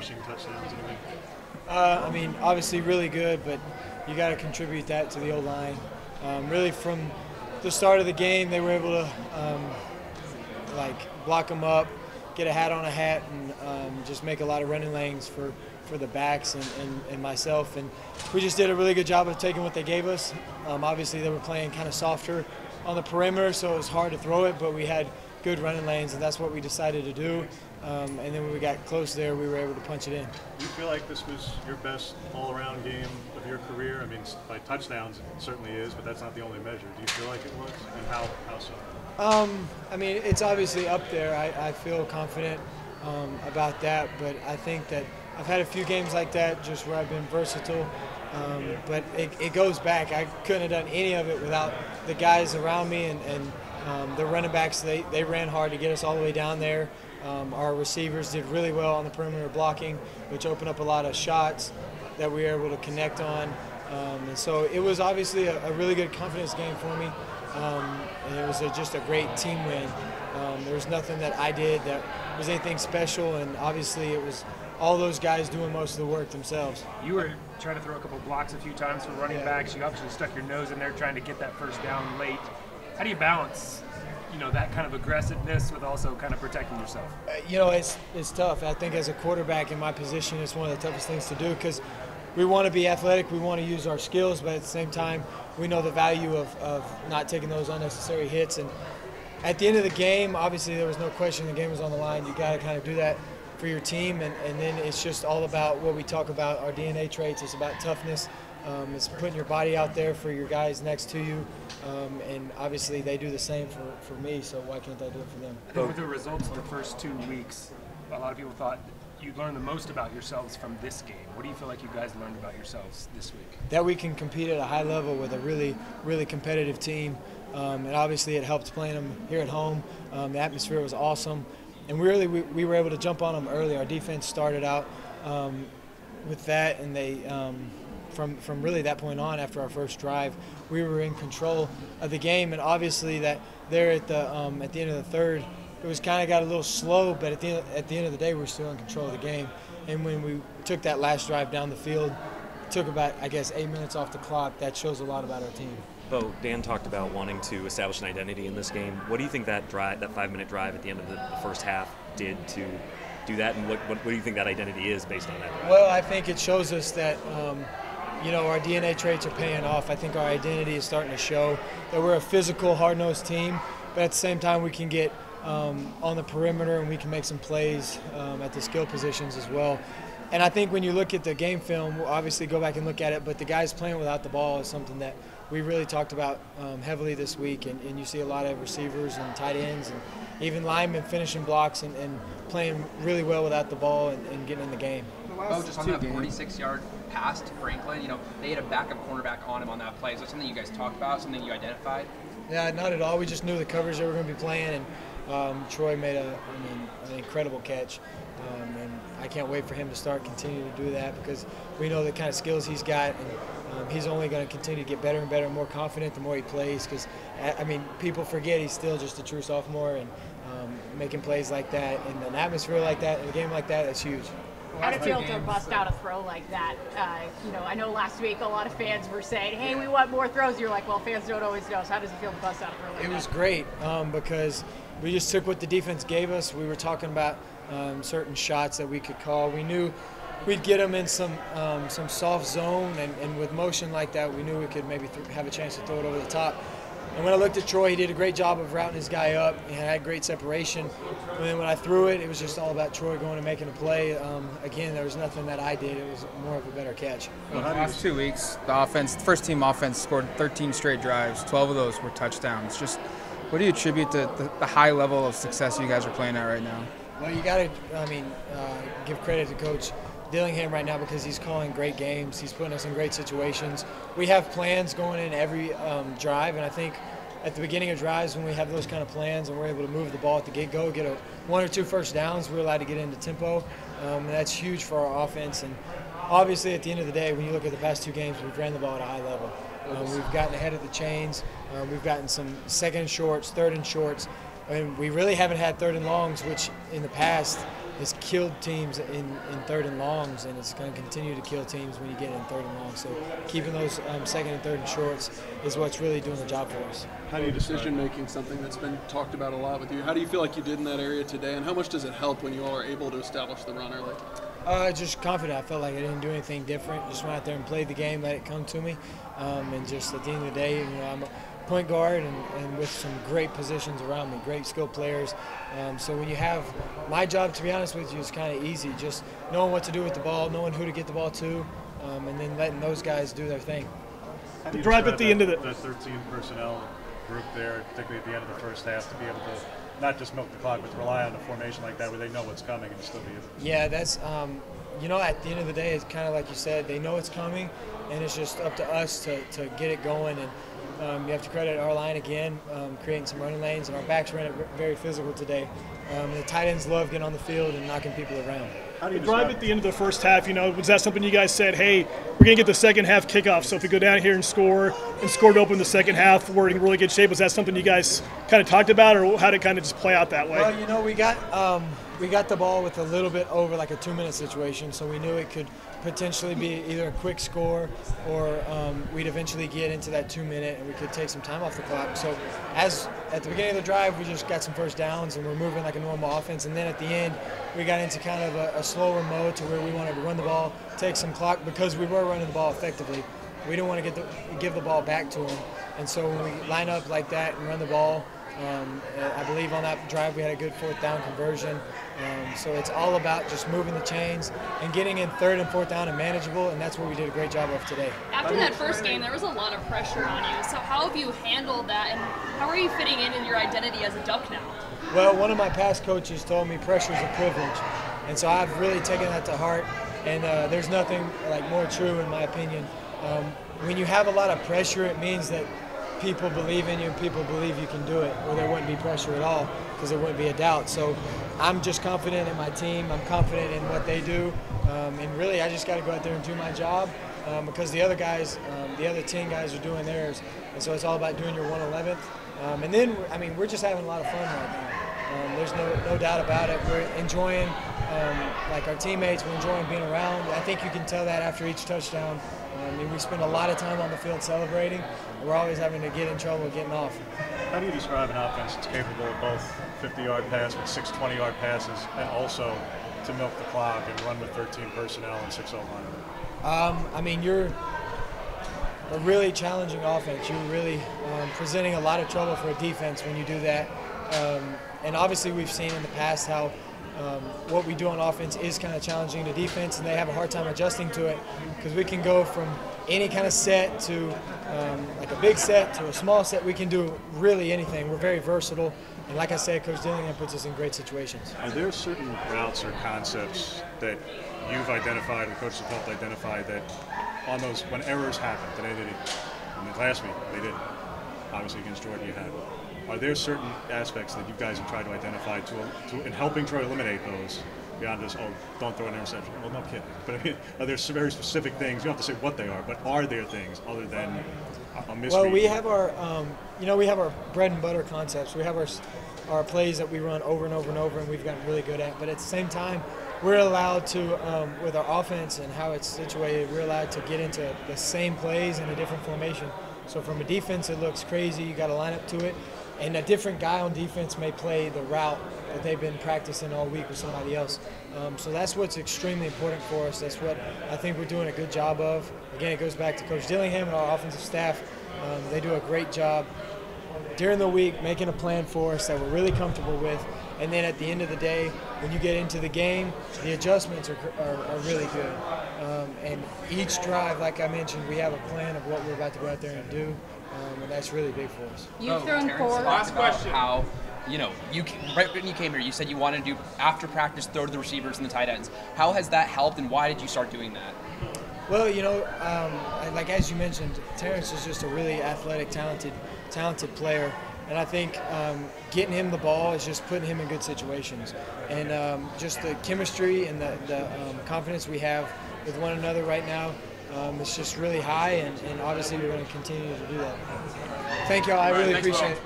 rushing touchdowns? Anything? I mean, obviously really good, but you got to contribute that to the O-line. Really from the start of the game, they were able to like block them up, get a hat on a hat, and just make a lot of running lanes for the backs and myself. And we just did a really good job of taking what they gave us. Obviously, they were playing kind of softer on the perimeter, so it was hard to throw it, but we had good running lanes, and that's what we decided to do. And then when we got close there, we were able to punch it in. Do you feel like this was your best all-around game of your career? I mean, by touchdowns, it certainly is, but that's not the only measure. Do you feel like it was, and how so? I mean, it's obviously up there. I feel confident about that, but I think that I've had a few games like that just where I've been versatile, but it goes back. I couldn't have done any of it without the guys around me and the running backs. They ran hard to get us all the way down there. Our receivers did really well on the perimeter blocking, which opened up a lot of shots that we were able to connect on. And so it was obviously a really good confidence game for me. And it was just a great team win. There was nothing that I did that was anything special, and obviously it was all those guys doing most of the work themselves. You were trying to throw a couple blocks a few times for running backs. You obviously stuck your nose in there trying to get that first down late. How do you balance, that kind of aggressiveness with also kind of protecting yourself? It's tough. I think as a quarterback in my position, it's one of the toughest things to do because we want to be athletic, we want to use our skills, but at the same time, we know the value of not taking those unnecessary hits. And at the end of the game, obviously there was no question the game was on the line. You got to kind of do that for your team, and then it's just all about what we talk about, our DNA traits. It's about toughness. It's putting your body out there for your guys next to you, and obviously they do the same for me, so why can't I do it for them? I think with the results of the first 2 weeks, a lot of people thought you learned the most about yourselves from this game. What do you feel like you guys learned about yourselves this week? That we can compete at a high level with a really, really competitive team, and obviously it helped playing them here at home. The atmosphere was awesome, and we were able to jump on them early. Our defense started out with that, and they from really that point on, after our first drive, we were in control of the game. And obviously that there at the end of the third, it was kind of got a little slow, but at the end of the day, we were still in control of the game. And when we took that last drive down the field, took about, I guess, 8 minutes off the clock. That shows a lot about our team. Bo, Dan talked about wanting to establish an identity in this game. What do you think that 5-minute drive at the end of the first half did to do that, and what do you think that identity is based on that? Well, I think it shows us that our DNA traits are paying off. I think our identity is starting to show that we're a physical, hard-nosed team, but at the same time we can get on the perimeter and we can make some plays at the skill positions as well. And I think when you look at the game film, we'll obviously go back and look at it, but the guys playing without the ball is something that we really talked about heavily this week, and you see a lot of receivers and tight ends and even linemen finishing blocks and playing really well without the ball and getting in the game. Oh, just on that 46-yard pass to Franklin, they had a backup cornerback on him on that play. Is that something you guys talked about, something you identified? Yeah, not at all. We just knew the coverage they were going to be playing, and Troy made an incredible catch. And I can't wait for him to continue to do that because we know the kind of skills he's got, and he's only going to continue to get better and better and more confident the more he plays because, people forget he's still just a true sophomore, and making plays like that in an atmosphere like that, in a game like that, that's huge. How did it feel to bust out a throw like that? I know last week a lot of fans were saying, hey, we want more throws. You're like, well, fans don't always know. So how does it feel to bust out a throw like that? It was great because we just took what the defense gave us. We were talking about certain shots that we could call. We knew we'd get them in some soft zone, and with motion like that, we knew we could maybe have a chance to throw it over the top. And when I looked at Troy, he did a great job of routing his guy up. He had great separation. And then when I threw it, it was just all about Troy going and making a play. Again, there was nothing that I did. It was more of a better catch. The last 2 weeks, the first team offense scored 13 straight drives. 12 of those were touchdowns. Just what do you attribute to the high level of success you guys are playing at right now? Well, you got to, give credit to Coach Dillingham right now because he's calling great games. He's putting us in great situations. We have plans going in every drive, and I think at the beginning of drives when we have those kind of plans and we're able to move the ball at the get-go, get 1 or 2 first downs, we're allowed to get into tempo, and that's huge for our offense. And obviously at the end of the day, when you look at the past 2 games, we've ran the ball at a high level. We've gotten ahead of the chains. We've gotten some second and shorts, third and shorts, and we really haven't had third and longs, which in the past it's killed teams in third and longs, and it's going to continue to kill teams when you get in third and long. So keeping those second and third and shorts is what's really doing the job for us. How do you decision making, something that's been talked about a lot with you? How do you feel like you did in that area today, and how much does it help when you all are able to establish the run early? Just confident. I felt like I didn't do anything different. Just went out there and played the game, let it come to me, and just at the end of the day, I'm a point guard and with some great positions around me, great skilled players. So when you have my job, to be honest with you, is kind of easy. Just knowing what to do with the ball, knowing who to get the ball to, and then letting those guys do their thing. The drive at the end of that 13 personnel group there, particularly at the end of the first half, to be able to not just milk the clock, but to rely on a formation like that where they know what's coming and still be able to. Yeah, that's, at the end of the day, it's kind of like you said, they know it's coming, and it's just up to us to get it going. And you have to credit our line again, creating some running lanes, and our backs ran it very physical today. The tight ends love getting on the field and knocking people around. The drive at the end of the first half, was that something you guys said, hey, we're going to get the second half kickoff, so if we go down here and score to open the second half, we're in really good shape? Was that something you guys kind of talked about, or how did it kind of just play out that way? Well, we got the ball with a little bit over like a 2-minute situation, so we knew it could potentially be either a quick score or we'd eventually get into that 2-minute and we could take some time off the clock. So as at the beginning of the drive, we just got some first downs and we're moving like a normal offense, and then at the end we got into kind of a slower mode to where we wanted to run the ball, take some clock, because we were running the ball effectively. We didn't want to give the ball back to them, and so when we line up like that and run the ball, I believe on that drive we had a good 4th down conversion. So it's all about just moving the chains and getting in 3rd and 4th down and manageable, and that's what we did a great job of today. After that first game, there was a lot of pressure on you. So how have you handled that, and how are you fitting in your identity as a Duck now? Well, one of my past coaches told me pressure is a privilege, and so I've really taken that to heart, and there's nothing like more true in my opinion. When you have a lot of pressure, it means that people believe in you and people believe you can do it, or there wouldn't be pressure at all because there wouldn't be a doubt. So I'm just confident in my team. I'm confident in what they do. And really, I just got to go out there and do my job because the other guys, the other 10 guys are doing theirs. And so it's all about doing your 111th. And then, we're just having a lot of fun right now. There's no doubt about it. We're enjoying, like our teammates, we're enjoying being around. I think you can tell that after each touchdown. We spend a lot of time on the field celebrating. We're always having to get in trouble getting off. How do you describe an offense that's capable of both 50-yard pass with 6 20-yard passes and also to milk the clock and run with 13 personnel and 6-0 line? You're a really challenging offense. You're really presenting a lot of trouble for a defense when you do that. And obviously we've seen in the past how what we do on offense is kind of challenging to defense, and they have a hard time adjusting to it because we can go from any kind of set to like a big set to a small set. We can do really anything. We're very versatile, and like I said, Coach Dillingham puts us in great situations. Are there certain routes or concepts that you've identified, the coaches have helped identify, that on those, when errors happen, today they didn't, in the last week they didn't, obviously against Jordan you had, are there certain aspects that you guys have tried to identify to in helping try to eliminate those beyond just, don't throw an interception? Well, no kidding. But are there some very specific things, you don't have to say what they are, but are there things other than a misread? Well, we have our, we have our bread and butter concepts. We have our plays that we run over and over and over, and we've gotten really good at. But at the same time, we're allowed to, with our offense and how it's situated, we're allowed to get into the same plays in a different formation. So from a defense, it looks crazy. You got to line up to it. And a different guy on defense may play the route that they've been practicing all week with somebody else. So that's what's extremely important for us. That's what I think we're doing a good job of. Again, it goes back to Coach Dillingham and our offensive staff. They do a great job during the week making a plan for us that we're really comfortable with. And then at the end of the day, when you get into the game, the adjustments are really good. And each drive, like I mentioned, we have a plan of what we're about to go out there and do. And that's really big for us. You've thrown four. Last question. How, right when you came here, you said you wanted to do after practice throw to the receivers and the tight ends. How has that helped, and why did you start doing that? Well, like as you mentioned, Terrence is just a really athletic, talented player, and I think getting him the ball is just putting him in good situations, and just the chemistry and the confidence we have with one another right now. It's just really high, and obviously we're going to continue to do that. Thank y'all. I really appreciate it.